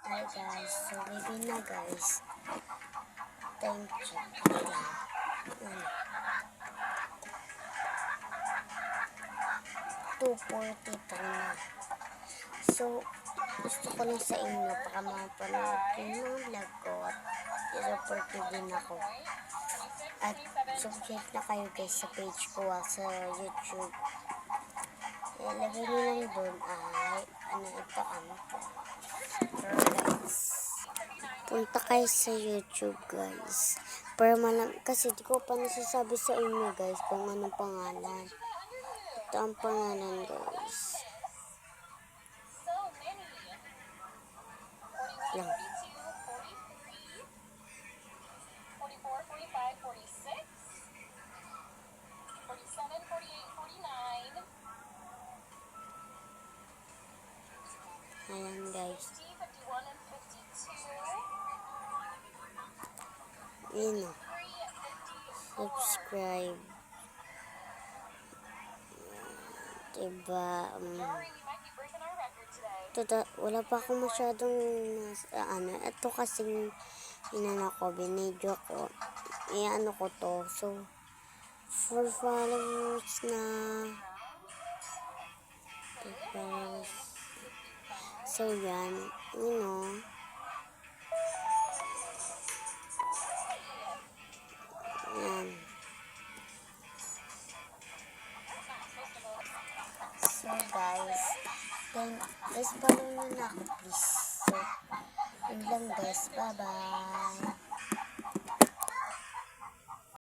Hi guys, so baby na guys. Time check. Yan. 2:43 na. So, gusto ko lang sa inyo para mapanood yung mga vlog ko at i-support din ako. At subscribe na kayo guys sa page ko sa YouTube. Ilagay nyo lang doon ay guys. Punta kayo sa YouTube guys. Para kasi di ko pa nasasabi sa inyo guys kung anong pangalan. Ito ang pangalan guys. Lang. Ayan guys. Yun o. Subscribe. Diba? Wala pa ako masyadong ito kasing binidyo ko. Ko to. So, 4 followers na. So, yan. Yan. So, guys, follow nyo na ako, please. So, yun lang, guys. Bye-bye.